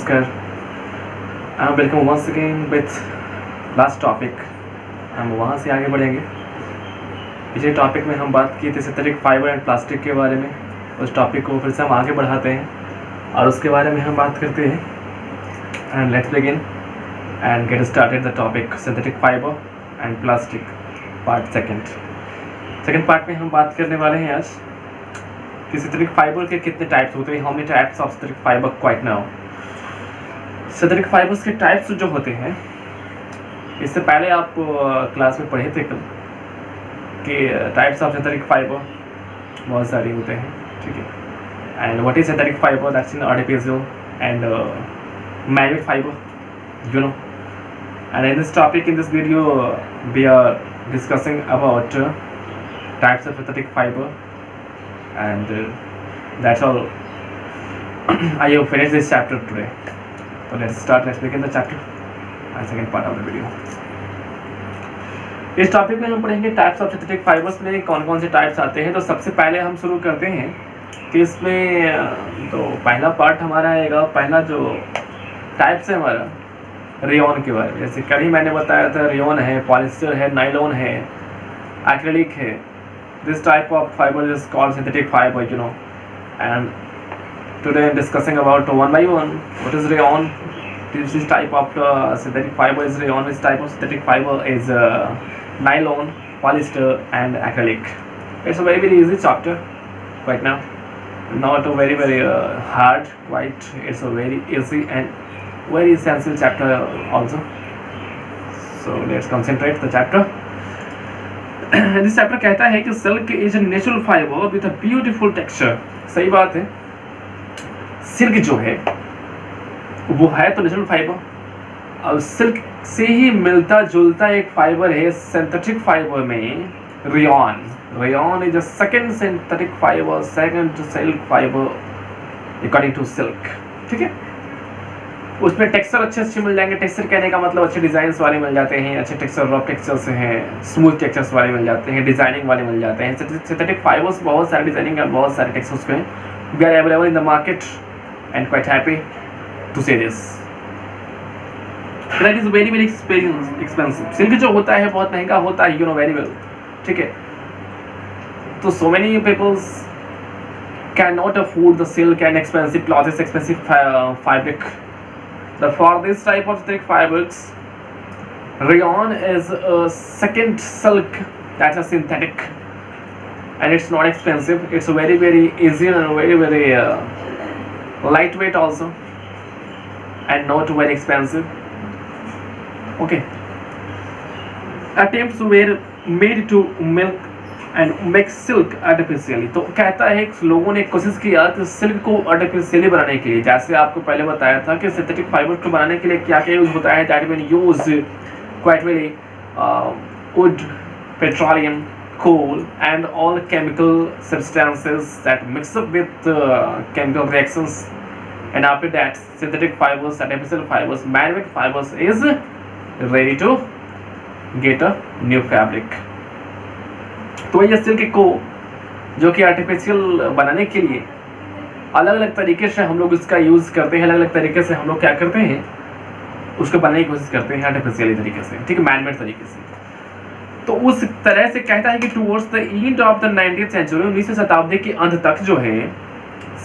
नमस्कार। Welcome once again with last topic. हम वहाँ से आगे बढ़ेंगे। पिछले टॉपिक में हम बात की थी सिंथेटिक फाइबर एंड प्लास्टिक के बारे में। उस टॉपिक को फिर से हम आगे बढ़ाते हैं और उसके बारे में हम बात करते हैं। And let's begin and get started the topic synthetic fibre and plastic part second part में हम बात करने वाले हैं आज कि सिंथेटिक फाइबर के कितने टाइप्स होते हैं। How many types of synthetic fibre quite now. Synthetic fibres के टाइप्स जो होते हैं, इससे पहले आप क्लास में पढ़े थे कल कि टाइप्स ऑफ सिंथेटिक फाइबर बहुत सारे होते हैं, ठीक है। And what is synthetic fibre? That's in artificial and man made fibre, you know. And in this topic, in this video we are discussing about types of synthetic fibre and that's all. I have finished this chapter today, so let's begin the chapter and second part of the video. इस topic में हम पढ़ेंगे types of synthetic fibres में कौन कौन से types आते हैं। तो सबसे पहले हम शुरू करते हैं कि इसमें तो पहला पार्ट हमारा आएगा, पहला जो टाइप्स है हमारा रेयॉन के बारे में। जैसे कल ही मैंने बताया था, रेयॉन है, पॉलिस्टर है, नाइलॉन है, एक्रेलिक है। This type of fiber is called synthetic fiber, you know. And today I'm discussing about one by one. What is rayon? This type of synthetic fiber is rayon. This type of synthetic fiber is nylon, polyester, and acrylic. It's a very easy chapter right now. Not a very hard. Quite, it's a very easy and very essential chapter also. So let's concentrate the chapter. This chapter कहता है कि silk is a natural fibre with a beautiful texture. सही बात है, silk जो है वो है तो नेचुरल फाइबर, और सिल्क से ही मिलता जुलता एक फाइबर है सिंथेटिक फाइबर में rayon. Rayon is a second synthetic fibre, second silk fibre according to silk, ठीक है। उसमें टेक्सचर अच्छे मिल जाएंगे। टेक्सचर कहने का मतलब अच्छे डिजाइन्स वाले मिल जाते हैं, अच्छे टेक्सचर, रफ टेक्सचर्स हैं, स्मूथ टेक्सचर्स वाले मिल जाते हैं, डिजाइनिंग वाले मिल जाते हैं। सिंथेटिक फाइबर्स बहुत सारे डिजाइनिंग और बहुत सारे टेक्सचर्स में we are available in the market and quite happy to say this. That is very expensive. Silk जो होता है बहुत महंगा होता है, यू नो वेरी वेल, ठीक है। तो so many peoples can not afford the silk and expensive clothes, expensive fabric. For this type of synthetic fibers, rayon is a second silk that's a synthetic, and it's not expensive. It's very easy and very lightweight also, and not very expensive. Okay. Attempts were made to milk and make silk artificially. तो कहता है कि लोगों ने कोशिश किया कि silk को आर्टिफिशियली बनाने के लिए, जैसे आपको पहले बताया था कि सिंथेटिक फाइबर को बनाने के लिए क्या क्या यूज होता है। That mean use quite very wood, petroleum, coal and all chemical substances that mix up with chemical reactions, and after that synthetic fibres, artificial fibres, man made fibres is ready to get a new fabric. तो ये silk को जो कि artificial बनाने के लिए अलग अलग तरीके से हम लोग इसका यूज़ करते हैं, अलग अलग तरीके से हम लोग क्या करते हैं, उसको बनाने की कोशिश करते हैं आर्टिफिशियली तरीके से, ठीक है, मैन-मेड तरीके से। तो उस तरह से कहता है कि towards the end of the 19th century, 19वीं शताब्दी के अंत तक जो है,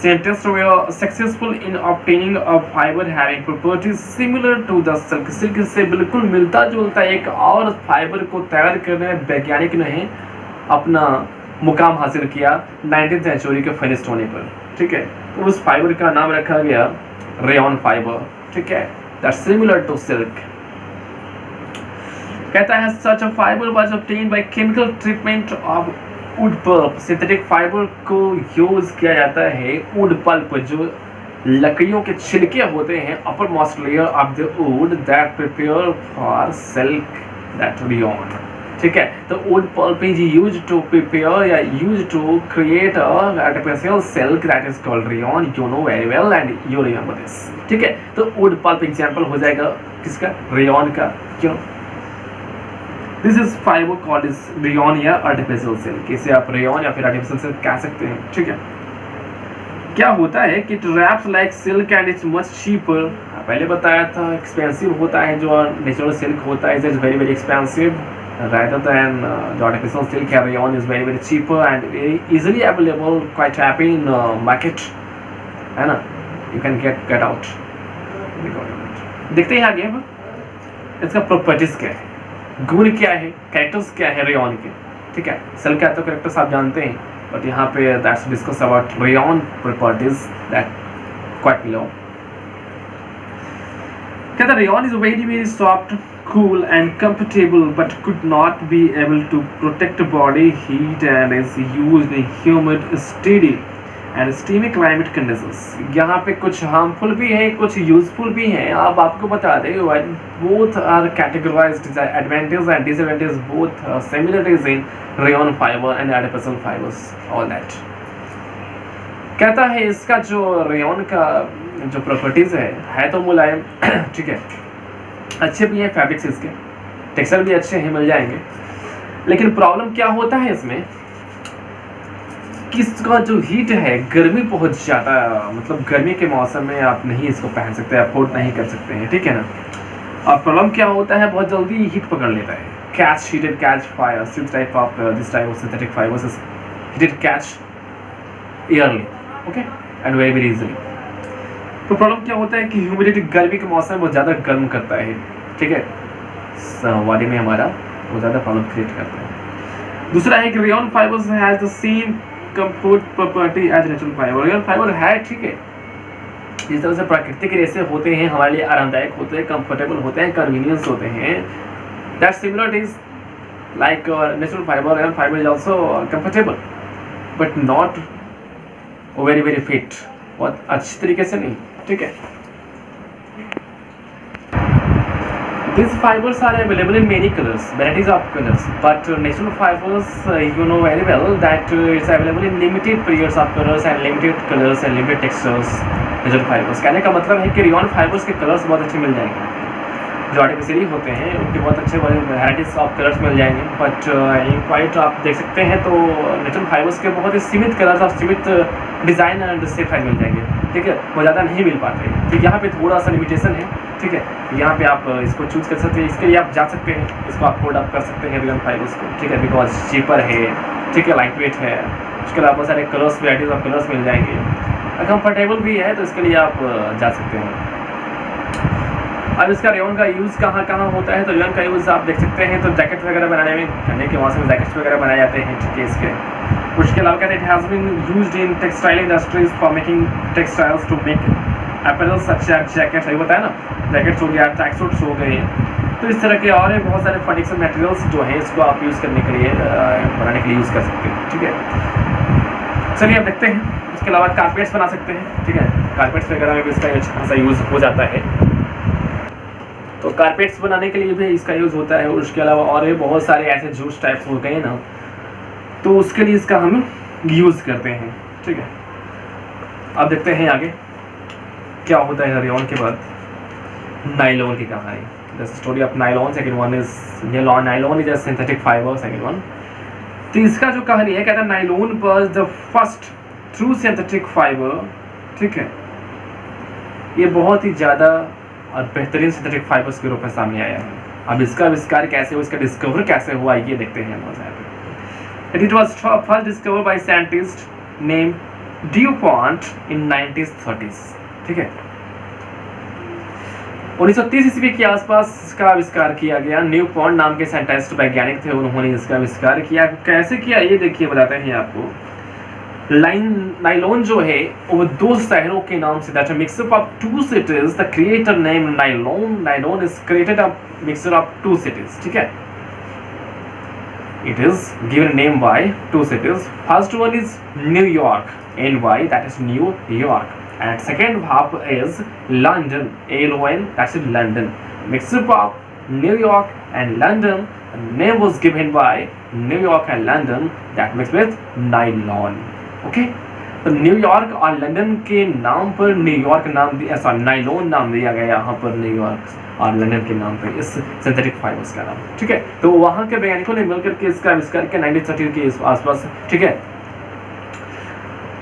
scientist were successful in obtaining a fibre having properties similar to the silk. Silk से बिल्कुल मिलता जुलता एक और फाइबर को तैयार करने में वैज्ञानिक ने अपना मुकाम हासिल किया 19th सेंचुरी के फिनिश्ड होने पर, ठीक है। तो उस फाइबर का नाम रखा गया रेयॉन फाइबर, ठीक है, दैट्स सिमिलर टू सिल्क। कहता है such a fibre was obtained by chemical treatment of wood pulp. Synthetic fibre को यूज किया जाता है वुड पल्प, जो लकड़ियों के छिलके होते हैं, upper most layer of the wood that prepare for silk, that rayon, ठीक है। तो wood pulp is used to prepare या used to create a artificial silk that is called rayon, you know very well and you remember this, ठीक है। तो wood pulp example हो जाएगा किसका? रेयॉन का, क्यों? This is fibre called is rayon या आर्टिफिशियल सिल्क। इसे आप रेयॉन या फिर आर्टिफिशियल सिल्क कह सकते हैं, ठीक है। क्या होता है कि it wraps like silk and it's much cheaper पहले बताया था एक्सपेंसिव होता है, जो नेचुरल सिल्क होता है is very very expensive rather than the artificial silk. Rayon is very very cheaper and very easily available, quite happy in market, है ना, you can get out. देखते हैं आगे अब इसका प्रॉपर्टीज क्या है, गुण क्या है, कैरेक्टर्स क्या है रेयन के, ठीक है। सिल्क का तो कैरेक्टर्स आप जानते हैं, बट यहाँ पे that's discuss about rayon properties that quite below. कहता rayon is very very soft, cool and comfortable but could not be able to protect body heat and is used in humid, steady and steamy climate conditions. यहाँ पे कुछ harmful भी है, कुछ useful भी है। अब आपको बता दें both are categorized advantages and disadvantages, both similarities in rayon fiber and adipose fibers, all that. कहता है इसका जो रेयन का जो प्रॉपर्टीज है तो मुलायम, ठीक है, अच्छे भी हैं, फैब्रिक्स इसके टेक्सचर भी अच्छे हैं, मिल जाएंगे। लेकिन प्रॉब्लम क्या होता है इसमें कि इसका जो हीट है, गर्मी बहुत ज़्यादा, मतलब गर्मी के मौसम में आप नहीं इसको पहन सकते, अफोर्ड नहीं कर सकते हैं, ठीक है ना। और प्रॉब्लम क्या होता है, बहुत जल्दी हीट पकड़ लेता है, catch heated catch fire, this type of synthetic fibres heated catch yearly, okay, and very very easily. तो प्रॉब्लम क्या होता है कि ह्यूमिडिटी गर्मी के मौसम में बहुत ज़्यादा गर्म करता है, ठीक है, बॉडी में हमारा बहुत ज़्यादा प्रॉब्लम क्रिएट करता है। दूसरा है कि rayon fibres has the same comfort property as natural fibre. Rayon fibre है, ठीक है, जिस तरह से प्राकृतिक रेसे होते हैं हमारे लिए आरामदायक होते हैं, कंफर्टेबल होते हैं, कन्वीनियंस होते हैं, that similarities like natural fibre, rayon fibre is also comfortable but not very very fit, बहुत अच्छी तरीके से नहीं, ठीक है। These fibers are available in many colors, varieties of colors, but natural fibers, you know very well that it's available in limited periods of colors and limited colors and limited textures. Natural fibers कहने का मतलब है कि rayon fibres के colours बहुत अच्छे मिल जाएंगे, जो आर्टिफिशियली होते हैं उनके बहुत अच्छे वैराइटीज ऑफ कलर्स मिल जाएंगे, बट इन वाइट आप देख सकते हैं तो नेचुरल फाइबर्स के बहुत ही सीमित कलर्स और सीमित डिज़ाइन एंड शेप साइज मिल जाएंगे, ठीक है, वो ज़्यादा नहीं मिल पाते। तो यहाँ पे थोड़ा सा लिमिटेशन है, ठीक है, यहाँ पे आप इसको चूज़ कर सकते हैं, इसके लिए आप जा सकते हैं, इसको आप कोड अप कर सकते हैं रेयन फाइबर्स को, ठीक है, बिकॉज चीपर है, ठीक है, लाइट वेट है, उसके अलावा बहुत सारे कलर्स, वैराइटीज ऑफ कलर्स मिल जाएंगे, कंफर्टेबल भी है, तो इसके लिए आप जा सकते हैं। अब इसका रेयन का यूज़ कहाँ कहाँ होता है, तो रेयन का यूज़ आप देख सकते हैं तो जैकेट वगैरह बनाने में, ठंडे के मौसम में जैकेट्स वगैरह बनाए जाते हैं, ठीक है, इसके उसके अलावा कहते हैं it has been used in textile industries for making textiles to make apparel such as jackets, सही बताया ना, जैकेट्स हो गया, ट्रैक सूट्स हो गए, तो इस तरह के और बहुत सारे फर्नीचर मटेरियल्स जो है इसको आप यूज़ करने के लिए बनाने के लिए यूज़ कर सकते हैं, ठीक है। चलिए अब देखते हैं, इसके अलावा कारपेट्स बना सकते हैं, ठीक है, कारपेट्स वगैरह में भी इसका अच्छा खासा यूज़ हो जाता है, तो कारपेट्स बनाने के लिए भी इसका यूज़ होता है। उसके अलावा और भी बहुत सारे ऐसे जूस टाइप्स हो गए ना, तो उसके लिए इसका हम यूज़ करते हैं, ठीक है। अब देखते हैं आगे क्या होता है रेयन के बाद, नायलॉन की कहानी, the story of nylon. Second one is nylon is a synthetic fibre, second one. तो इसका जो कहानी है, कहता है nylon was the first true synthetic fibre, ठीक है, ये बहुत ही ज़्यादा और बेहतरीन सिंथेटिक फाइबर्स के रूप में सामने आया है। अब इसका आविष्कार कैसे हुआ, इसका डिस्कवर कैसे हुआ, ये देखते हैं हम। It was first discover by scientist name Dupont in 1930s, ठीक है, 1930 ईस्वी के आसपास इसका आविष्कार किया गया। न्यूपॉन्ट नाम के साइंटिस्ट वैज्ञानिक थे, उन्होंने इसका आविष्कार किया। कैसे किया ये देखिए, बताते हैं आपको। नायलॉन जो है वो दो शहरों के नाम से, that mixup of two cities, the creator name nylon is created of mixture of two cities, ठीक है, it is given name by two cities. First one is New York, NY, that is New York, and second half is London, LON, that's in London. Mixture of New York and London, the name was given by New York and London, that mixed with nylon. Okay, तो New York और London के नाम पर New York नाम दिया, sorry nylon नाम दिया गया यहाँ पर न्यूयॉर्क और लंदन के नाम पर इस सिंथेटिक फाइबर्स का नाम, ठीक है। तो वहाँ के वैज्ञानिकों ने मिलकर के इसका आविष्कार किया 1930 के आसपास, ठीक है।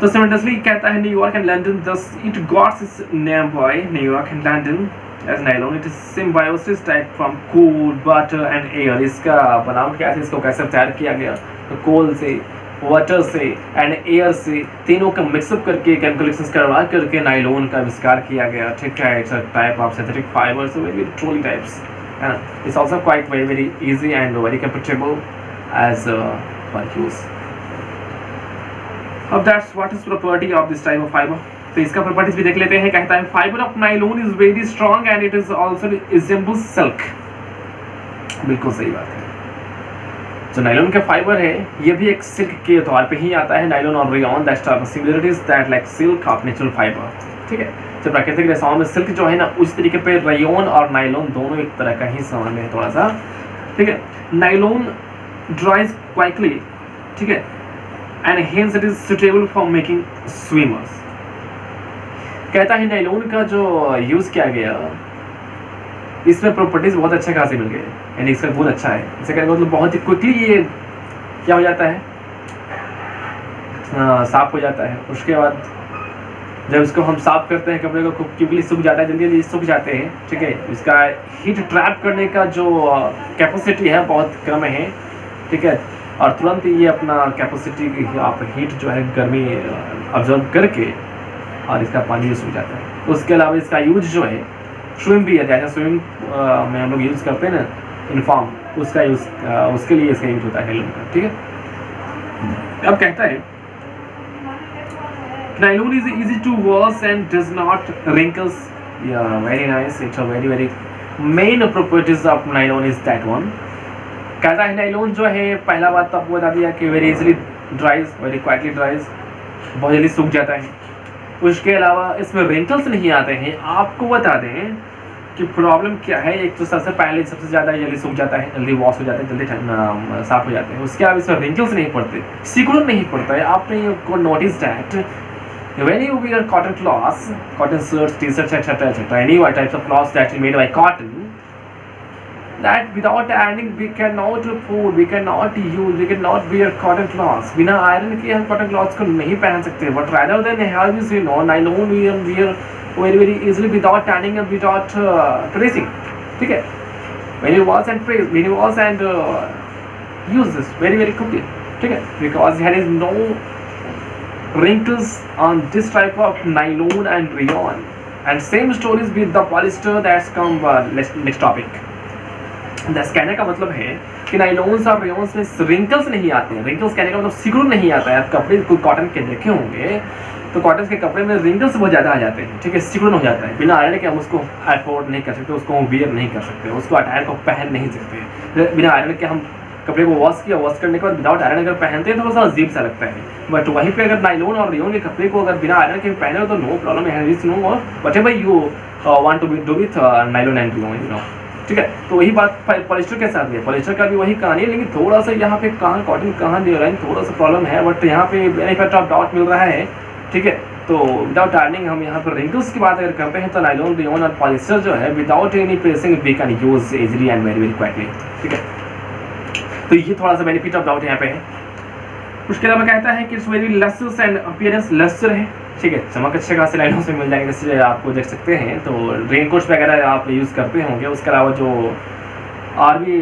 तो सिमिलरली कहता है New York and London thus it gots its name by New York and London as nylon it is symbiosis type from coal water and air. इसका बनावट क्या है, इसको कैसे तैयार किया गया, तो कोल से, वाटर से एंड एयर से, तीनों का मिक्सअप करके कैलकुलेशंस करवा करके नाइलॉन का आविष्कार किया गया। ठीक है, it's a type of synthetic fibre, so very truly types, है ना। It's also quite very very easy and very comfortable as for use. अब that's what is property of this type of fibre. तो इसका properties भी देख लेते हैं। कहता है fibre of nylon is very strong and it is also resembles silk. बिल्कुल सही बात है। जो नाइलॉन का फाइबर है ये भी एक सिल्क के तौर पे ही आता है। नाइलॉन और rayon that are similarities that like silk of natural fibre. ठीक है, जो प्राकृतिक रेशों में सिल्क जो है ना, उस तरीके पे रेयॉन और नाइलॉन दोनों एक तरह का ही सामान है थोड़ा सा। ठीक है, नाइलॉन ड्राइज क्वाइकली, ठीक है, and hence it is suitable for making swimmers. कहता है नाइलॉन का जो यूज किया गया इसमें प्रॉपर्टीज बहुत अच्छे खासे मिल गए, यानी इसका गुण अच्छा है। इसे कहने का मतलब बहुत ही क्विकली ये क्या हो जाता है, साफ हो जाता है। उसके बाद जब इसको हम साफ करते हैं कपड़े को, खूब क्विकली सूख जाता है, जल्दी जल्दी सूख जाते हैं। ठीक है, इसका हीट ट्रैप करने का जो कैपेसिटी है बहुत कम है। ठीक है, और तुरंत ये अपना कैपेसिटी आप हीट जो है गर्मी ऑब्जर्व करके और इसका पानी सूख जाता है। उसके अलावा इसका यूज जो है स्विम भी है, जैसे स्विमिंग में हम लोग यूज़ करते हैं ना इनफॉर्म, उसका यूज़ उसके लिए इसका यूज होता है नाइलॉन का। ठीक है, अब कहता है nylon is easy to wash and does not wrinkles. Very nice, it's a very very main properties of nylon is that one. कहता है नाइलॉन जो है, पहला बात तो आपको बता दिया कि वेरी इजीली ड्राइज, वेरी क्वाइकली ड्राइज, बहुत जल्दी सूख जाता है। उसके अलावा इसमें रिंकल्स नहीं आते हैं। आपको बता दें कि प्रॉब्लम क्या है, एक तो सबसे पहले सबसे ज़्यादा जल्दी सूख जाता है, जल्दी वॉश हो जाता है, जल्दी साफ हो जाते हैं। उसके अलावा इसमें रिंकल्स नहीं पड़ते, सिकुड़न नहीं पड़ता है। आपने notice that when you wear cotton cloths, cotton shirts, t-shirts, etc., any types of cloths that are made by cotton, that without ironing we cannot afford, we cannot use, we cannot wear cotton cloths. बिना iron के हम cotton cloths को नहीं पहन सकते। But rather than have this, nylon we wear very very easily without tanning and without pressing. ठीक है, when you wash and press, when you wash and use this very very quickly. ठीक है, because there is no wrinkles on this type of nylon and rayon. And same stories with the polyester. That's come next topic. दस कहने का मतलब है कि nylons और रेयॉन्स में रिंकल्स नहीं आते हैं। रिंकल्स कहने का मतलब सिकुड़ नहीं आता है। आप कपड़े कोई कॉटन के देखे होंगे तो कॉटन के कपड़े में रिंकल्स बहुत ज़्यादा आ जाते हैं। ठीक है, सिकुड़न हो जाता है। बिना आयरन के हम उसको अफोर्ड नहीं कर सकते, उसको वियर नहीं कर सकते, उसको अटायर को पहन नहीं सकते। बिना आयरन के हम कपड़े को वॉश किया, वॉश करने के बाद विदाउट आयरन अगर पहनते हैं तो थोड़ा सा अजीब सा लगता है। बट वहीं पे अगर नाइलॉन और रेयॉन के कपड़े को अगर बिना आयरन के पहने हो तो नो प्रॉब्लम है, इज नो और whatever you want to do with nylon and rayon, ठीक है। तो वही बात पॉलिस्टर के साथ है। पॉलिस्टर का भी वही कहानी है, लेकिन थोड़ा सा यहाँ पे कहाँ कॉटन कहाँ रेयॉन थोड़ा सा प्रॉब्लम है। बट यहाँ पे बेनिफिट ऑफ डाउट मिल रहा है। ठीक है, तो विदाउट आयरनिंग हम यहाँ पर रिंकल्स की बात अगर करते हैं तो नाइलॉन, रेयॉन और पॉलिस्टर जो है without any pressing we can use easily and very very quickly. ठीक है, तो ये थोड़ा सा बेनिफिट ऑफ डाउट यहाँ पे है। उसके अलावा कहता है कि it's very lustres and appearance lustre है। ठीक है, चमक अच्छे खासे नाइलॉन से मिल जाएंगे, जैसे आपको देख सकते हैं। तो रेनकोट्स वगैरह आप यूज़ करते होंगे। उसके अलावा जो और भी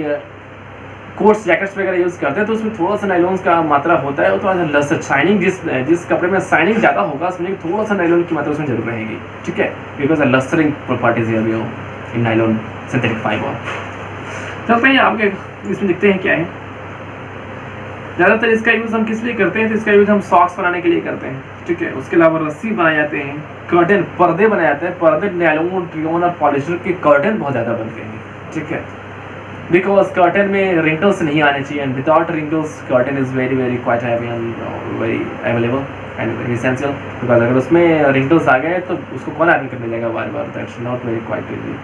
कोट्स जैकेट्स वगैरह यूज़ करते हैं तो उसमें थोड़ा सा नाइलॉन का मात्रा होता है और थोड़ा सा लस्टर शाइनिंग, जिस कपड़े में शाइनिंग ज़्यादा होगा उसमें थोड़ा सा नाइलॉन की मात्रा उसमें जरूर रहेगी। ठीक है, बिकॉज लस्टरिंग प्रॉपर्टीज है इन नाइलॉन सिंथेटिक फाइबर। चलते हैं आपके इसमें देखते हैं क्या है। ज़्यादातर इसका यूज़ हम किस लिए करते हैं, तो इसका यूज़ हम सॉक्स बनाने के लिए करते हैं। ठीक है, उसके अलावा रस्सी बनाए जाते हैं, कर्टन पर्दे बनाए जाते हैं। पर्दे नाइलॉन, रेयॉन और पॉलिस्टर के कर्टन बहुत ज़्यादा बनते हैं। ठीक है, बिकॉज कर्टन में रिंकल्स नहीं आने चाहिए and without wrinkles curtain is very very quite heavy and very available and very essential. Because अगर उसमें रिंकल्स आ गए तो उसको कौन आयरन करने जाएगा बार बार, that's not very quite easy.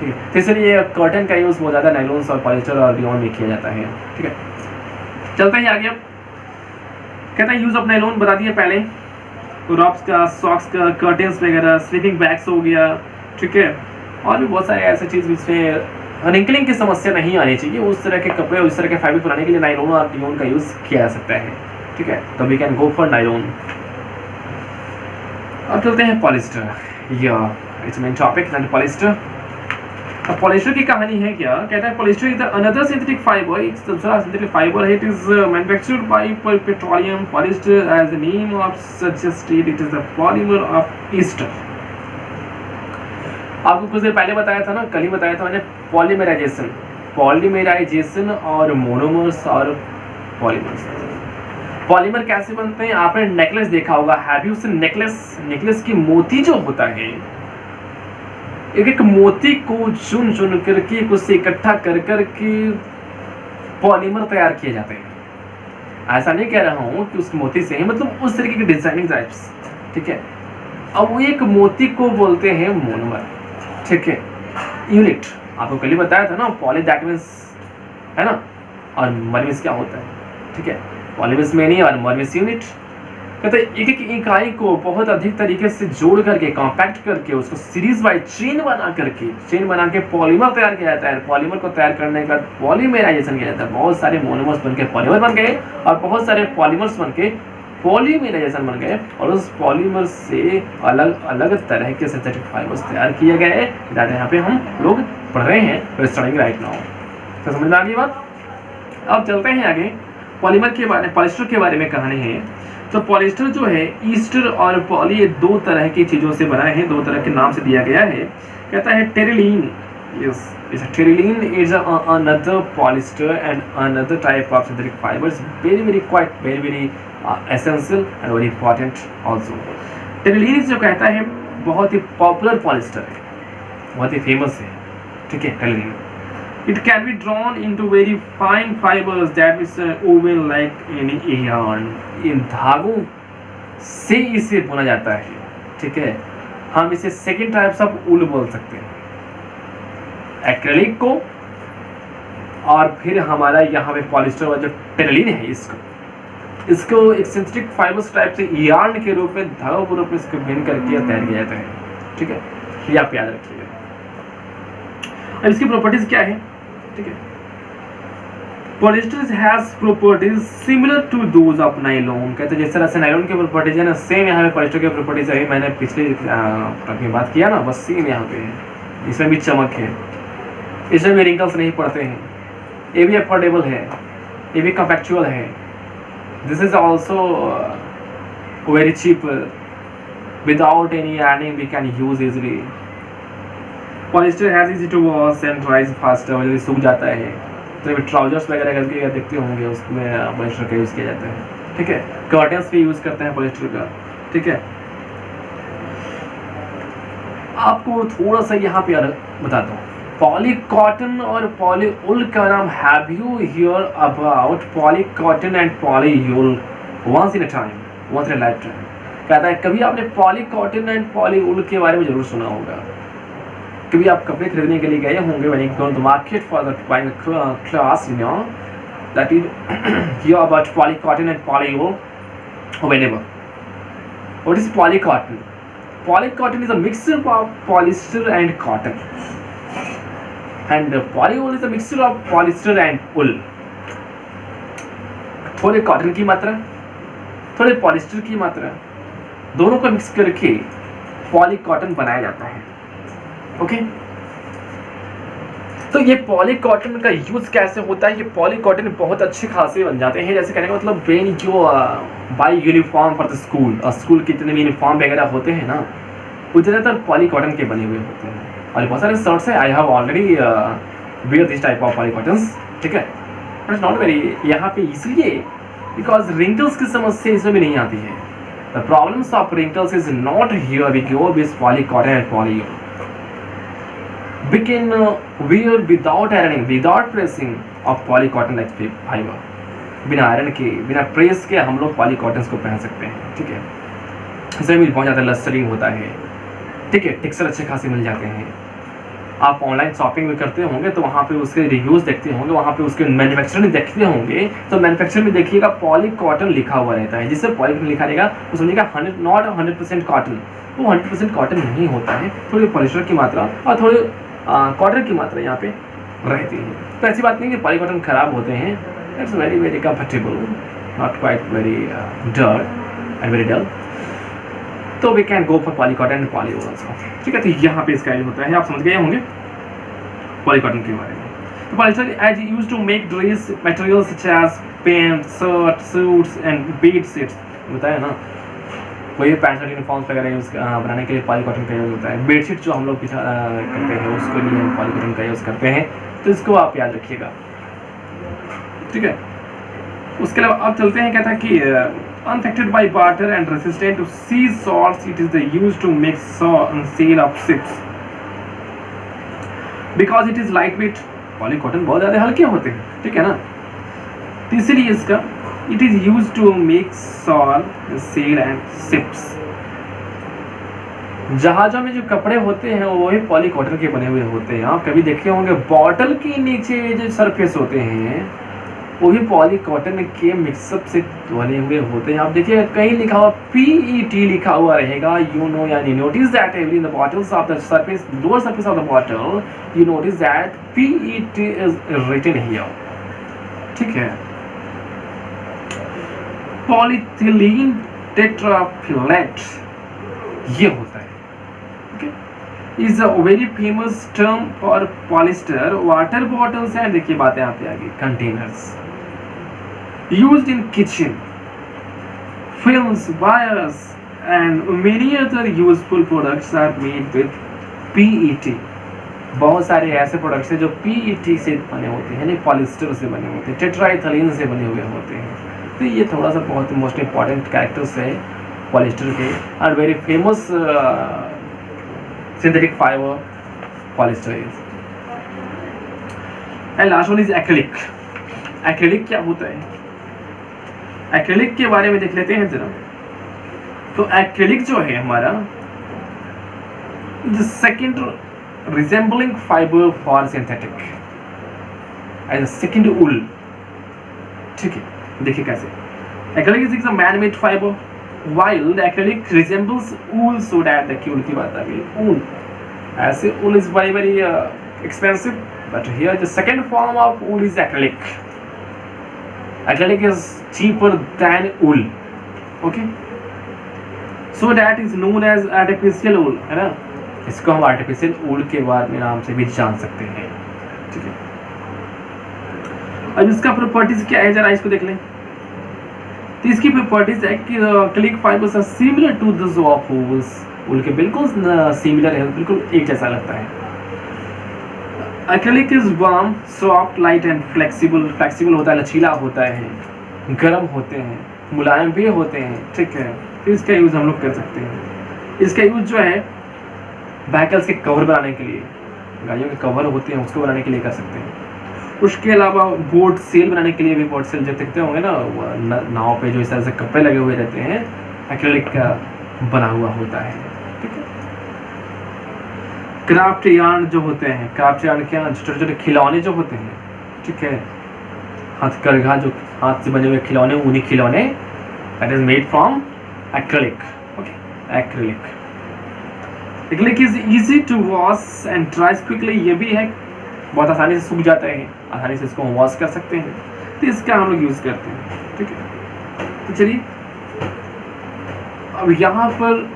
ठीक है, तो इसलिए कर्टन का यूज़ बहुत ज़्यादा नाइलॉन्स और पॉलिस्टर और रेयॉन में किया जाता है। ठीक है, चलते हैं आगे। अब कहता है यूज़ ऑफ नाइलॉन बता दिया पहले, रॉब्स का, सॉक्स का, कर्टन्स वगैरह, स्लीपिंग बैग्स हो गया। ठीक है, और भी बहुत सारे ऐसे चीज़ जिसमें रिंकलिंग की समस्या नहीं आनी चाहिए, उस तरह के कपड़े, उस तरह के फैब्रिक बनाने के लिए नाइलॉन और रेयॉन का यूज़ किया जा सकता है। ठीक है, तो we can go for nylon. अब चलते हैं पॉलिस्टर, या इट्स मेन टॉपिक पॉलिस्टर। अब पॉलिस्टर की कहानी है क्या, कहता है polyester is another synthetic fibre, एक दूसरा सिंथेटिक फाइबर है। It is manufactured by petroleum. Polyester as the name of suggested it is the polymer of ester. आपको कुछ देर पहले बताया था ना, कल ही बताया था मैंने, पॉलीमराइजेशन और मोनोमर्स और पॉलीमर्स। पॉलीमर कैसे बनते हैं, आपने नेकलेस देखा होगा, have you seen necklace? Necklace की मोती जो होता है, एक एक मोती को चुन चुन करके उससे इकट्ठा कर करके पॉलीमर तैयार किए जाते हैं। ऐसा नहीं कह रहा हूं कि उस मोती से ही, मतलब उस तरीके के डिजाइनिंग टाइप्स, ठीक है। अब वो एक मोती को बोलते हैं मोनोमर, ठीक है, यूनिट। आपको कल ही बताया था ना, पॉली दैट मीन्स है ना, और मर मीन्स क्या होता है, ठीक है, पॉली मीन्स मेनी और मर मीन्स यूनिट। कहते हैं एक एक इकाई को बहुत अधिक तरीके से जोड़ करके, कॉम्पैक्ट करके, उसको सीरीज बाय चेन बना के पॉलीमर तैयार किया जाता है। पॉलीमर को तैयार करने के बाद पॉलीमराइजेशन किया जाता है। बहुत सारे मोनोमर्स बनके पॉलीमर बन गए और बहुत सारे पॉलीमर्स बनके पॉलीमराइजेशन बन गए, और उस पॉलीमर से अलग अलग तरह के सिंथेटिक फाइबर्स तैयार किए गए। दैट यहाँ पे हम लोग पढ़ रहे हैं, स्टडिंग राइट नाउ। तो समझ में आ गई बात। अब चलते हैं आगे, पॉलीमर के बारे में, पॉलिस्टर के बारे में कहानी है। तो पॉलिस्टर जो है, ईस्टर और पॉली, ये दो तरह की चीज़ों से बना है, दो तरह के नाम से दिया गया है। कहता है terylene, yes terylene is another polyester and another type of synthetic fibres, very essential and very important also. Terylene जो कहता है बहुत ही पॉपुलर पॉलिस्टर है, बहुत ही फेमस है, ठीक है, terylene. It can be drawn into very fine fibers that is woven like any yarn. इन धागों से इसे बुना जाता है, ठीक है। हम इसे सेकेंड टाइप्स ऑफ ऊल बोल सकते हैं, एक्रेलिक को, और फिर हमारा यहाँ पे पॉलिस्टर वाला जो टेरिलीन है, इसको एक सिंथेटिक फाइबर्स टाइप से यार्न के रूप में, धागों के रूप में इसको बिन करके तैयार किया जाता है, ठीक है। ये आप याद रखिएगा। अब इसकी प्रॉपर्टीज क्या है, ठीक है। Polyester has properties similar to those of nylon. कहते हैं जिस तरह से नायलॉन की प्रॉपर्टीज है ना, सेम यहाँ पे पॉलिस्टर की प्रॉपर्टीज है। मैंने पिछले में बात किया ना, बस सेम यहाँ पे है। इसमें भी चमक है, इसमें भी रिंकल्स नहीं पड़ते हैं, ये भी अफोर्डेबल है, ये भी कॉम्पैक्चुअल है। This is also very cheap, without any ironing we can use easily. Polyester has easy to wash and dries faster, जल्दी सूख जाता है। तो ट्राउजर्स वगैरह करके देखते होंगे, उसमें पॉलिस्टर का यूज़ किया जाता है, ठीक है। कर्टन्स भी यूज़ करते हैं पॉलिस्टर का, ठीक है। आपको थोड़ा सा यहाँ पे बताता हूँ, पॉली कॉटन और पॉली उल का नाम, have you hear about poly cotton and poly wool once in a time, once in a life time. कहता है कभी आपने poly cotton and poly wool के बारे में जरूर सुना होगा। कभी आप कपड़े खरीदने के लिए गए होंगे, when you go to market for the buying clothes, you know that you hear about polycotton and polywool whenever. What is polycotton? Polycotton is a mixture of polyester and cotton, and polywool is a mixture of polyester and wool. थोड़े cotton की मात्रा, थोड़े polyester की मात्रा, दोनों को mix करके polycotton बनाया जाता है, ओके। तो ये पॉलीकॉटन का यूज कैसे होता है, ये पॉलीकॉटन बहुत अच्छे खासे बन जाते हैं। जैसे कहने का मतलब वेन जो by uniform for the school, और स्कूल के जितने भी यूनिफॉर्म वगैरह होते हैं ना, वो ज़्यादातर पॉलीकॉटन के बने हुए होते हैं। और बहुत सारे शर्ट्स है, I have already wear this type of polycottons, ठीक है। बट इट्स नॉट वेरी, यहाँ पे इसलिए बिकॉज रिंकल्स की समस्या इसमें भी नहीं आती है। The problems of wrinkles is not here we go with polycotton and polywool. We can wear without ironing, without pressing of polycotton like fiber. बिना आयरन के, बिना प्रेस के हम लोग पॉलीकॉटन्स को पहन सकते हैं, ठीक है। इसमें भी बहुत ज़्यादा लस्टरिंग होता है, ठीक है, टेक्सचर अच्छे खासे मिल जाते हैं। आप ऑनलाइन शॉपिंग भी करते होंगे तो वहाँ पे उसके रिव्यूज़ देखते होंगे, वहाँ पे उसके मैन्युफैक्चर में देखते होंगे, तो मैन्युफैक्चर में देखिएगा पॉलीकॉटन लिखा हुआ रहता है। जिससे पॉलीकॉटन लिखा रहेगा तो समझिएगा 100% कॉटन। वो 100% कॉटन नहीं होता है, थोड़ी पॉलिस्टर की मात्रा और थोड़ी कॉटन की मात्रा यहाँ पे रहती है। तो ऐसी बात नहीं कि पॉलीकॉटन खराब होते हैं, it's very comfortable, not quite very dull and very dull. तो we can go for polycotton and polywool also. ठीक है, तो यहाँ पे इसका यूज होता है, आप समझ गए होंगे पॉलीकॉटन के बारे में। तो polyester as used to make dress materials such as pant, shirt, suits and bedsheets, बताया ना, कोई पैंट शर्ट यूनिफॉर्म्स वगैरह यूज बनाने के लिए पॉलीकॉटन का यूज होता है। बेडशीट जो हम लोग करते हैं उसके लिए हम पॉलीकॉटन का यूज करते हैं, तो इसको आप याद रखिएगा। ठीक है, उसके अलावा अब चलते हैं, कहता है कि unaffected by water and resistant to sea salts, it is the used to make sail of ships because it is lightweight। Polycotton बहुत ज़्यादा हल्के होते हैं, ठीक है ना, तो इसलिए इसका it is used to make sail and ships। जहाज़ों में जो कपड़े होते हैं वो भी पॉलीकॉटन के बने हुए होते हैं। आप कभी देखे होंगे बॉटल के नीचे जो सरफेस होते हैं वो भी पॉलीकॉटन के मिक्सअप से बने हुए होते हैं। आप देखिए कहीं लिखा हुआ PET लिखा हुआ रहेगा, यू नो, यानी notice that in the bottles of the surface, lower surface of the bottle, you notice that PET is written here. ठीक है, पॉलीथिलीन टेट्राफिलेट ये होता है, is a very famous term for polyester water bottles and देखिए बातें आप आगे containers used in kitchen, films, wires and many other useful products are made with PET। बहुत सारे ऐसे प्रोडक्ट्स हैं जो PET से बने होते हैं, यानी पॉलिस्टर से बने होते हैं, टेट्राइथिलीन से बने हुए होते हैं। तो ये थोड़ा सा बहुत मोस्ट इंपॉर्टेंट कैरेक्टर्स है पॉलिस्टर के, और very famous synthetic fiber polyester is। and last one is acrylic। acrylic क्या होता है, acrylic के बारे में देख लेते हैं जरा। तो acrylic जो है हमारा the second resembling fiber for synthetic as a second wool। ठीक है, देखिए कैसे acrylic is a man-made fiber while the acrylic resembles wool, so that the wool की बात आ गई, wool ऐसे wool is very very expensive, but here the second form of wool is acrylic। acrylic is cheaper than wool, okay, so that is known as artificial wool, है ना, इसको हम artificial wool के बारे में नाम से भी जान सकते हैं। ठीक है, अब इसका प्रॉपर्टीज क्या है जरा इसको देख लें। तो इसकी प्रॉपर्टीज है कि acrylic fibers are similar to those of wool, wool के बिल्कुल सिमिलर है, बिल्कुल एक जैसा लगता है। acrylic is warm, soft, light and flexible। Flexible होता है, लचीला होता है, गर्म होते हैं, मुलायम भी होते हैं। ठीक है, तो इसका यूज हम लोग कर सकते हैं। इसका यूज जो है व्हीकल्स के कवर बनाने के लिए, गाड़ियों के कवर होते हैं उसको बनाने के लिए कर सकते हैं। उसके अलावा बोट सेल बनाने के लिए भी, बोट सेल जब देखते होंगे ना नाव पे जो इस तरह से कपड़े लगे हुए रहते हैं, एक्रिलिक का बना हुआ होता है। ठीक है, क्राफ्ट यार्न जो होते हैं, क्राफ्ट यार्न क्या, छोटे छोटे खिलौने जो होते हैं, ठीक है, हथकरघा जो हाथ से बने हुए खिलौने, ऊनी खिलौने, that is made from acrylic. Okay, acrylic acrylic is easy to wash and dries quickly. ये भी है, बहुत आसानी से सूख जाता है, आसानी से इसको हम वॉश कर सकते हैं, तो इसका हम लोग यूज़ करते हैं। ठीक है, तो चलिए अब यहाँ पर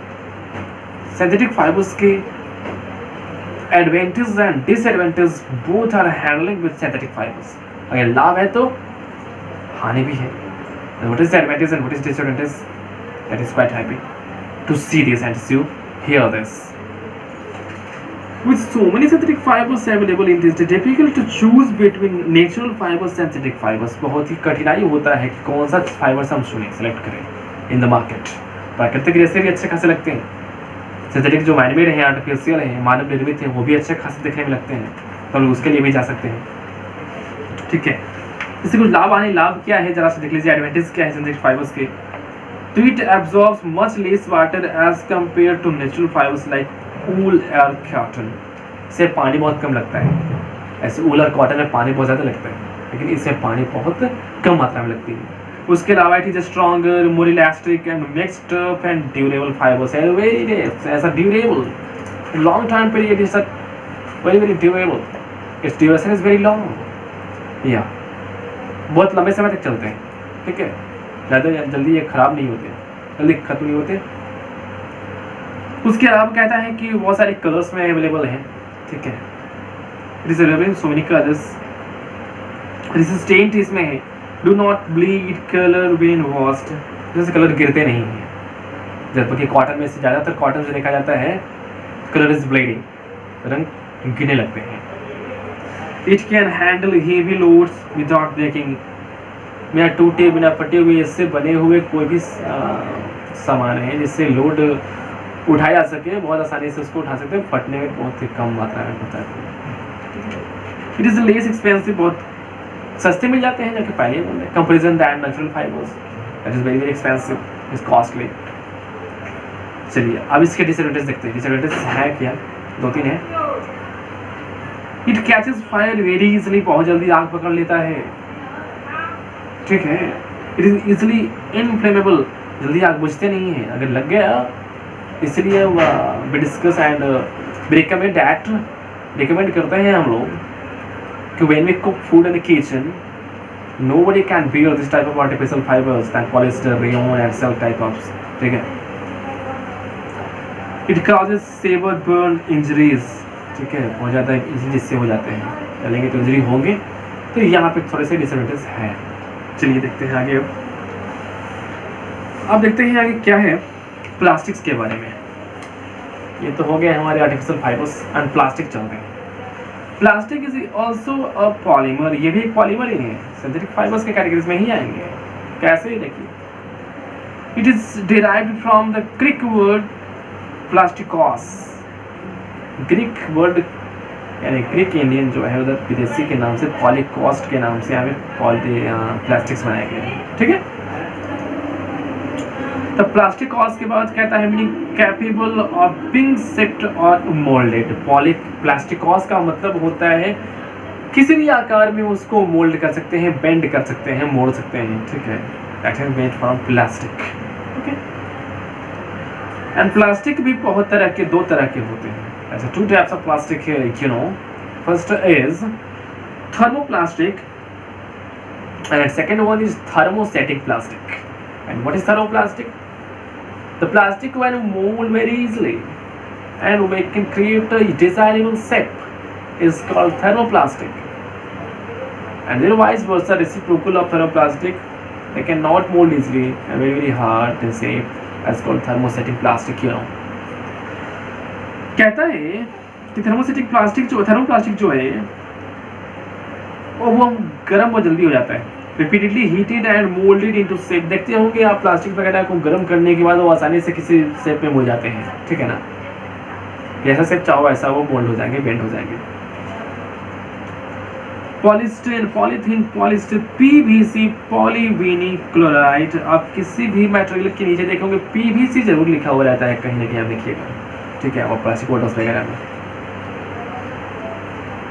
सिंथेटिक फाइबर्स के advantage and disadvantage both are handling with synthetic fibres. अगर लाभ है तो हानि भी है। What is the advantage and what is disadvantage, that is quite happy to see this and to hear this. With so many synthetic fibers available, it is difficult to choose between natural fibers and synthetic fibers। बहुत ही कठिनाई होता है कि कौन सा fibres हम चुनें, select करें इन द मार्केट। प्राकृतिक रेसे भी अच्छे खासे लगते हैं, सिंथेटिक जो मैनमेड है, आर्टिफिशियल है, मानव निर्मित है, वो भी अच्छे खासे दिखने में लगते हैं, तो हम उसके लिए भी जा सकते हैं। ठीक है, इससे कुछ लाभ आने, लाभ क्या है जरा से देख लीजिए, एडवांटेज क्या है सिंथेटिक फाइबर्स के। तो it absorbs much less water as compare to natural fibres like wool और कॉटन। इससे पानी बहुत कम लगता है, ऐसे ऊल और कॉटन में पानी बहुत ज़्यादा लगता है, लेकिन इससे पानी बहुत कम मात्रा में लगती है। उसके अलावा it is stronger, more elastic and mixed tough and durable fibres है, वेरी ऐसा durable, long time period is very very durable, it's duration is very long, या बहुत लंबे समय तक चलते हैं। ठीक है, ज़्यादा जल्दी ये ख़राब नहीं होते, जल्दी खत्म नहीं होते। उसके अलावा कहता है कि बहुत सारे कलर्स में अवेलेबल हैं, ठीक है, it is available in so many colours, resistant इसमें है, do not bleed colour when washed, जैसे कलर गिरते नहीं हैं, जबकि कॉटन में से ज़्यादातर कॉटन जो देखा जाता है कलर इज ब्लीडिंग, रंग गिरने लगते हैं। It can handle heavy loads without breaking, बिना टूटे बिना फटे हुए इससे बने हुए कोई भी सामान है जिससे लोड उठाया जा सके, बहुत आसानी से उसको उठा सकते हैं, फटने में बहुत ही कम मात्रा में होता है। इट इज़ लेस एक्सपेंसिव, बहुत सस्ते मिल जाते हैं, जबकि पहले बोल रहे comparison that natural fibres that is very very expensive, is costly. चलिए अब इसके डिसएडवांटेज देखते हैं। डिसएडवांटेज है क्या, 2-3 है। It catches fire very easily, बहुत जल्दी आग पकड़ लेता है, ठीक है। इट इज इजिली इनफ्लेमेबल, जल्दी आग बुझते नहीं है, अगर लग गया, इसलिए वी डिस्कस एंड रिकमेंड करते हैं हम लोग कि when we cook food in the kitchen nobody can bear this type of artificial fibers than polyester, rayon and silk type of, ठीक है। It causes severe burn injuries, ठीक है, बहुत ज़्यादा जिससे हो जाते हैं, चलेंगे तो इंजरी होंगे, तो यहाँ पे थोड़े से डिसएडवांटेज है। चलिए देखते हैं आगे। अब देखते हैं आगे क्या है प्लास्टिक्स के बारे में। ये तो हो गया हमारे आर्टिफिशियल फाइबर्स एंड प्लास्टिक चलते हैं। Plastic is also a polymer, ये भी एक पॉलीमर ही है, सिंथेटिक फाइबर्स के कैटेगरीज में ही आएंगे। कैसे, देखिए, it is derived from the Greek word plastikos, Greek word यानी ग्रीक इंडियन जो है उधर विदेशी के नाम से पॉलीकॉस्ट के नाम से हमें प्लास्टिक्स बनाए गए हैं, ठीक है। तो प्लास्टिकॉस के बाद कहता है meaning capable of being shaped और मोल्डेड। प्लास्टिकॉस का मतलब होता है किसी भी आकार में उसको मोल्ड कर सकते हैं, बेंड कर सकते हैं, मोड़ सकते हैं, ठीक है। That is made from plastic, okay. And plastic भी बहुत तरह के, 2 तरह के होते हैं। ऐसे 2 टाइप्स ऑफ प्लास्टिक है, you know. First is thermoplastic and second one is thermostatic plastic. And what is thermoplastic? The plastic when mold very easily and we can create a desirable shape is called thermoplastic. And then vice versa, reciprocal of thermoplastic, they cannot mold easily and very hard in shape as called thermostatic plastic, you know. कहता है कि thermostatic plastic जो thermoplastic जो है वो गर्म बहुत जल्दी हो जाता है, repeatedly heated and moulded into shape. देखते होंगे आप प्लास्टिक वगैरह को गर्म करने के बाद वो आसानी से किसी शेप में मोड़ जाते हैं, ठीक है ना। जैसा शेप चाहो ऐसा वो मोल्ड हो जाएंगे, बेंड हो जाएंगे। Polystyrene, polythene, polyester, PVC, polyvinyl chloride. आप किसी भी मटेरियल के नीचे देखोगे पीवीसी जरूर लिखा हुआ रहता है कहीं ना कहीं, आप देखिएगा, ठीक है, और प्लास्टिक बॉटल्स वगैरह में।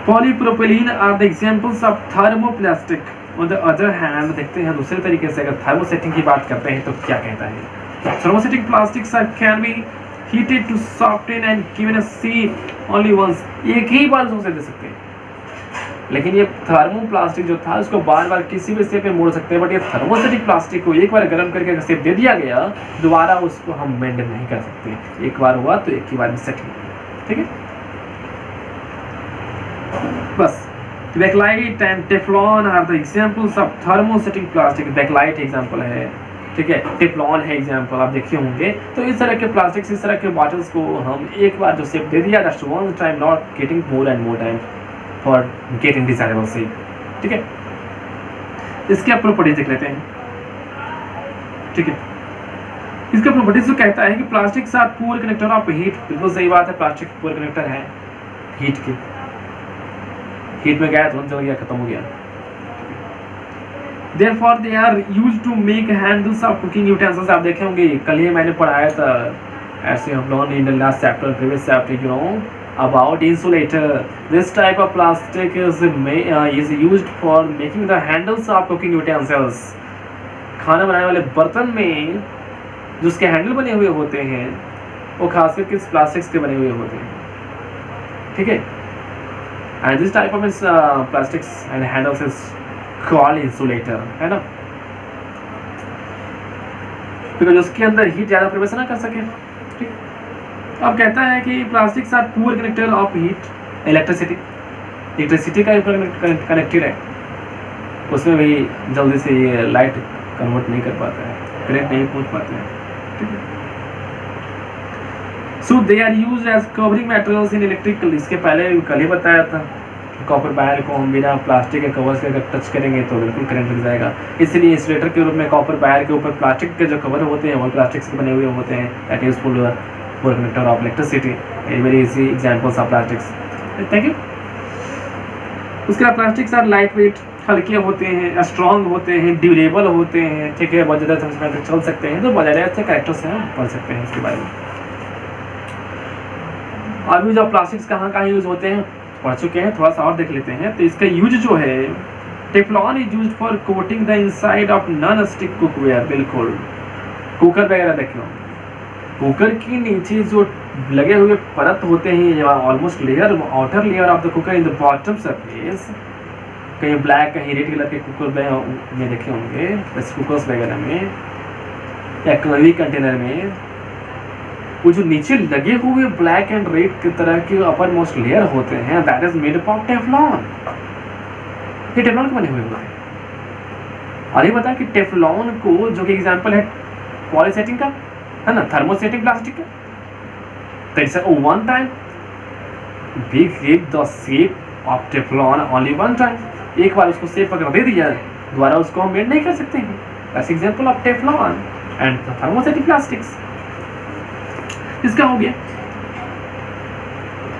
Polypropylene are the examples of thermoplastic. On the other hand देखते हैं दूसरे तरीके से, अगर थर्मोसेटिंग की बात करते हैं तो क्या कहता है। Thermosetting plastics can be heated to soften and given a shape only once, एक ही बार उसे दे सकते हैं। लेकिन ये थर्मोप्लास्टिक जो था उसको बार बार किसी भी शेप में मोड़ सकते हैं, बट ये थर्मोसेटिक प्लास्टिक को एक बार गर्म करके अगर शेप दे दिया गया, दोबारा उसको हम बेंड नहीं कर सकते। एक बार हुआ तो एक ही बार में सेट हो, ठीक है। बस bakelite and Teflon are the examples of thermosetting plastic. Bakelite example है, ठीक है, टेफ्लॉन है एग्जांपल, आप देखे होंगे। तो इस तरह के प्लास्टिक्स, इस तरह के बॉटल्स को हम एक बार जो शेप दे दिया, just one time, not getting more and more time for getting desirable shape, ठीक है। इसके आप प्रॉपर्टीज देख लेते हैं, ठीक है। इसका प्रॉपर्टीज जो कहता है कि प्लास्टिक साथ पुअर कंडक्टर ऑफ हीट, बिल्कुल सही बात है, प्लास्टिक पुअर कंडक्टर है हीट की। हीट में गया तुरंत जल गया, खत्म हो गया। Therefore they are used to make handles of cooking utensils। आप देखे होंगे, कल ही मैंने पढ़ाया था, as you have learned in the last chapter, previous chapter, you know, about insulator. This type of plastic is used for making the handles of cooking utensils। खाना बनाने वाले बर्तन में जो उसके हैंडल बने हुए होते हैं वो खासकर किस प्लास्टिक्स के बने हुए होते हैं, ठीक है। And this type of plastics and handles is called insulator, है ना, क्योंकि उसके अंदर हीट ज़्यादा प्रवेश ना कर सके, ठीक। अब कहता है कि plastics are poor connector of heat electricity का कनेक्टेड है, उसमें भी जल्दी से ये लाइट कन्वर्ट नहीं कर पाता है, करंट नहीं पहुंच पाते हैं, ठीक है। So they are used as covering materials in electrical, इसके पहले कल ही बताया था, कॉपर वायर को हम बिना प्लास्टिक के कवर से अगर टच करेंगे तो बिल्कुल करंट लग जाएगा, इसलिए इंसुलेटर के रूप में कॉपर वायर के ऊपर प्लास्टिक के जो कवर होते हैं वो प्लास्टिक से बने हुए होते हैं, that is full connector of electricity, very easy examples of plastics, thank you. उसके बाद प्लास्टिक्स आर लाइट वेट, हल्के होते हैं, स्ट्रॉन्ग होते हैं, ड्यूरेबल होते हैं, ठीक है, बहुत ज़्यादा समय तक चल सकते हैं, तो बहुत ज़्यादा अच्छे कैरेक्टर्स हैं, पढ़ सकते हैं इसके बारे में। अभी जो प्लास्टिक्स कहाँ यूज़ होते हैं पढ़ चुके हैं, थोड़ा सा और देख लेते हैं। तो इसका यूज जो है, Teflon is used for coating the inside of non stick cookware, बिल्कुल कुकर वगैरह देखो, कुकर के नीचे जो लगे हुए परत होते हैं, almost layer, outer layer of the cooker in the bottom surface, कहीं ब्लैक कहीं रेड कलर के कुकर में देखे होंगे, प्रेशर कुकर्स वगैरह में या कोई कंटेनर में, वो जो नीचे लगे हुए ब्लैक एंड रेड की तरह के अपर मोस्ट लेयर होते हैं, that is made up of Teflon, ये टेफ्लॉन के बने हुए होते हैं। और ये बता कि टेफ्लॉन को जो कि एग्जांपल है पॉलीसेटिंग का, है ना, थर्मोसेटिंग प्लास्टिक का, तो it's one time we give the shape of Teflon only one time, एक बार उसको शेप अगर दे दिया दोबारा उसको हम मेड नहीं कर सकते हैं, that's example of Teflon and thermosetting plastics. इसका हो गया,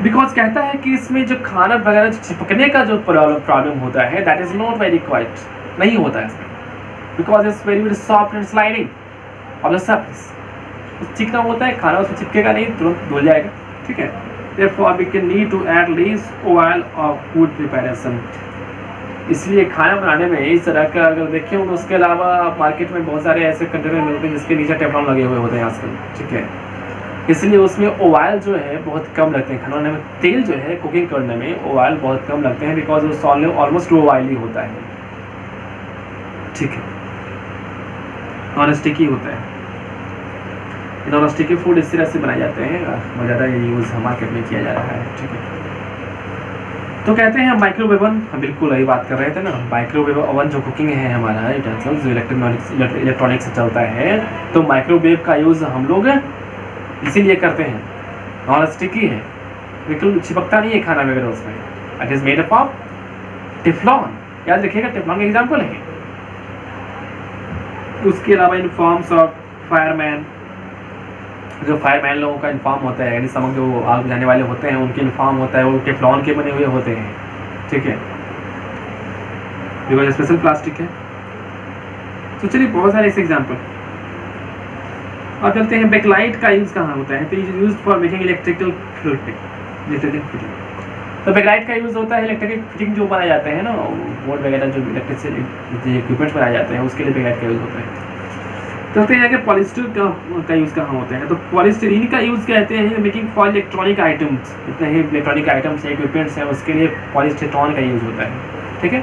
बिकॉज कहता है कि इसमें जो खाना वगैरह चिपकने का जो प्रॉब्लम होता है, that is not very quite, नहीं होता है इसमें, because it's very very soft and sliding of the surface, चिकना होता है, खाना उसमें चिपकेगा नहीं, तुरंत धुल जाएगा, ठीक है। therefore we can need to add least oil of food preparation, इसलिए खाना बनाने में इस तरह का अगर देखें तो उसके अलावा मार्केट में बहुत सारे ऐसे कंटेनर मिलते हैं जिसके नीचे टेफ्लॉन लगे हुए होते हैं आजकल, ठीक है, इसलिए उसमें ऑयल जो है बहुत कम लगते हैं खाना बनाने में, तेल जो है कुकिंग करने में ऑयल बहुत कम लगते हैं, बिकॉज वो ऑलमोस्ट ऑयली होता है, ठीक है, नॉन स्टिकी होता है, नॉन स्टिकी फूड इस तरह से बनाए जाते हैं, बहुत ज़्यादा ये यूज़ मार्केट में किया जा रहा है, ठीक है। तो कहते हैं माइक्रोवेव ओवन, बिल्कुल वही बात कर रहे थे ना, माइक्रोवेव ओवन जो कुकिंग है हमारा यूटेंसिल जो इलेक्ट्रॉनिक से चलता है, तो माइक्रोवेव का यूज़ हम लोग इसीलिए करते हैं, नॉन स्टिकी है, बिल्कुल चिपकता नहीं है खाना वगैरह उसमें, it is made up of Teflon, याद रखिएगा टेफ्लॉन का एग्जांपल है। उसके अलावा इन फॉर्म्स ऑफ फायरमैन, जो फायरमैन लोगों का इन्फॉर्म होता है, यानी समझ जो आग बुझाने वाले होते हैं उनके इन्फॉर्म होता है, वो टेफ्लॉन के बने हुए होते हैं, ठीक है, बिकॉज स्पेशल प्लास्टिक है। तो चलिए बहुत सारे ऐसे एग्जाम्पल। अब चलते हैं बैकलाइट का यूज़ कहाँ होता है, तो use for making electrical fitting. तो बैकलाइट का यूज़ होता है इलेक्ट्रिक फिटिंग जो बनाए जाते हैं ना, बोर्ड वगैरह जो इलेक्ट्रिक इक्विपमेंट्स बनाए जाते हैं उसके लिए बैकलाइट का यूज़ होता है। चलते हैं कि पॉलिस्टर का यूज़ कहाँ होता है, तो पॉलिस्टरीन का यूज़ कहते हैं मेकिंग फॉर इलेक्ट्रॉनिक आइटम्स, जितने ही इलेक्ट्रॉनिक आइटम्स हैं इक्विपमेंट्स हैं उसके लिए पॉलिस्टरीन का यूज़ होता है, ठीक है।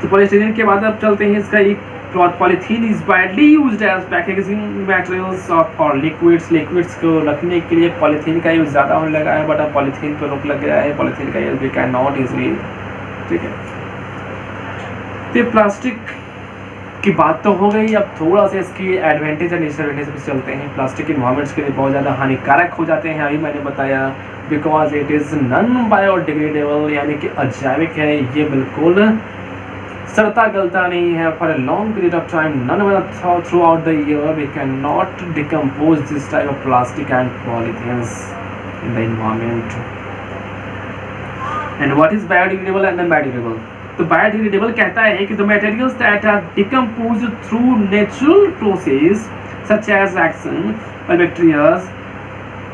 तो पॉलिस्टरीन के बाद अब चलते हैं इसका एक polythene is widely used as packaging materials for liquids को रखने के लिए पॉलीथीन का यूज़ ज़्यादा होने लगा है, बट अब पॉलीथीन पर रोक लग गया है, पॉलीथीन का use we can not easily, ठीक है। तो प्लास्टिक की बात तो हो गई, अब थोड़ा सा इसकी एडवांटेज और डिसएडवांटेज पे चलते हैं। प्लास्टिक इन्वायरमेंट्स के लिए बहुत ज़्यादा हानिकारक हो जाते हैं, अभी मैंने बताया, because it is non biodegradable, यानी कि अजैविक है, ये बिल्कुल सड़ता गलता नहीं है, for a long period of time none throughout the year we can not decompose this type of plastic and polythenes in the environment. And what is biodegradable and non biodegradable? तो biodegradable कहता है कि the materials that are decomposed through natural process such as action और bacterias,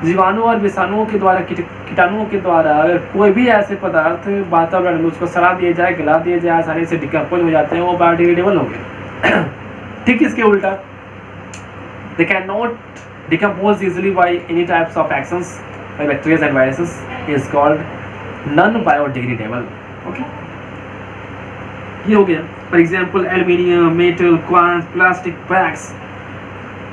जीवाणु और विषाणुओं के द्वारा, कीटाणुओं के द्वारा अगर कोई भी ऐसे पदार्थ वातावरण में उसको सड़ा दिया जाए, गला दिया जाए, आसानी से डिकम्पोज हो जाते हैं, वो बायोडिग्रेडेबल हो गए। ठीक इसके उल्टा, they can not decompose easily by any types of actions by bacterias and viruses, is called non biodegradable. Okay, ये हो गया। For example aluminium, metal, quartz, plastic bags,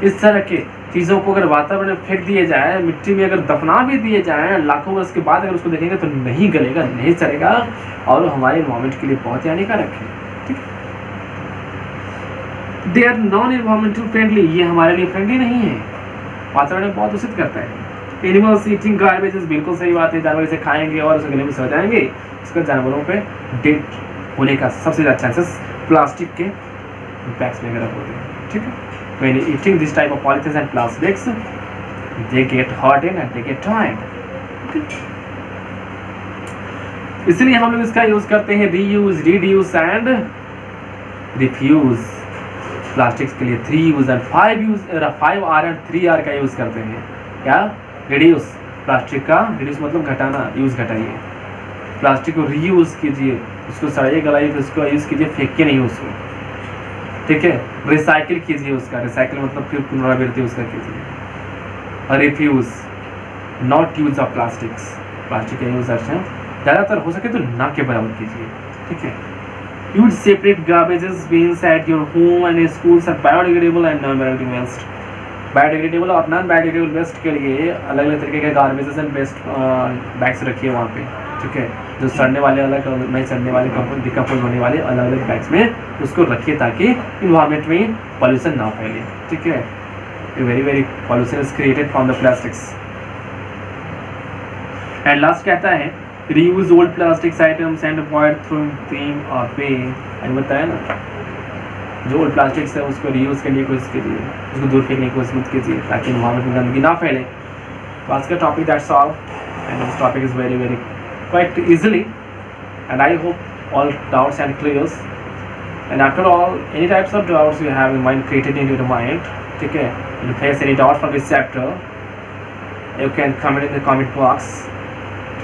इस तरह के चीज़ों को अगर वातावरण में फेंक दिए जाए, मिट्टी में अगर दफना भी दिए जाए, लाखों वर्ष के बाद अगर उसको देखेंगे तो नहीं गलेगा, नहीं सड़ेगा और हमारे इन्वायरमेंट के लिए बहुत ही हानिकारक है। ठीक, they are non environmental friendly, ये हमारे लिए फ्रेंडली नहीं है, वातावरण में बहुत दूषित करता है। एनिमल्स ईटिंग गार्बेजेस, बिल्कुल सही बात है, जानवर इसे खाएंगे और उसे गले में सड़ जाएंगे, इसका जानवरों पे डेड होने का सबसे ज़्यादा चांसेस प्लास्टिक के बैग्स वगैरह होते हैं। ठीक है, when eating this type of polythene and plastics, they get hardened and they get tired. इसलिए हम लोग इसका यूज करते हैं reuse, reduce and refuse. Plastics के लिए 3 use and 5R and 3R का यूज करते हैं। क्या? रिड्यूस, प्लास्टिक का रिड्यूस मतलब घटाना, यूज घटाइए। प्लास्टिक को रीयूज कीजिए, उसको सड़ाइए गलाइए, फिर उसको यूज कीजिए, फेंकिए नहीं उसको। ठीक है, रिसाइकिल कीजिए उसका, रिसाइकिल मतलब फिर पुनरावृत्ति उसका कीजिए। और refuse, not use of plastics, plastic का यूज अच्छा ज़्यादातर हो सके तो ना के बराबर कीजिए। ठीक है, use separate garbages bins at your home and schools are biodegradable and non biodegradable waste. Biodegradable और नॉन बायोडिग्रेडेबल वेस्ट के लिए अलग अलग तरीके के गार्बेजेस एंड वेस्ट बैग्स रखिए वहाँ पे। ठीक है, जो सड़ने वाले अलग, नहीं सड़ने वाले, डिकम्पोज होने वाले अलग अलग बैग्स में उसको रखिए ताकि इन्वायरमेंट में पॉल्यूशन ना फैले। ठीक है, very pollution is created from the plastics. And last कहता है reuse old plastics items and avoid throwing them away. मैंने बताया ना, जो ओल्ड प्लास्टिक्स है उसको रीयूज करने की कोशिश कीजिए, उसको दूर फेंकने की कोशिश मत कीजिए ताकि इन्वायरमेंट में गंदगी ना फैले। तो आज का topic that's all, and this topic is very quite easily, and I hope all doubts and clears. And after all, any types of doubts you have in mind created in your mind, okay, if you face any doubt from this chapter, you can comment in the comment box,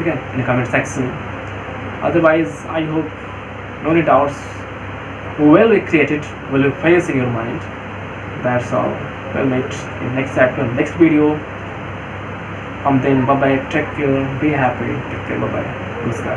okay, in the comment section. Otherwise, I hope no any doubts will be created, will be faced in your mind. That's all. We'll meet in next chapter, next video. Then bye bye, take care, be happy, take care, bye bye, namaskar.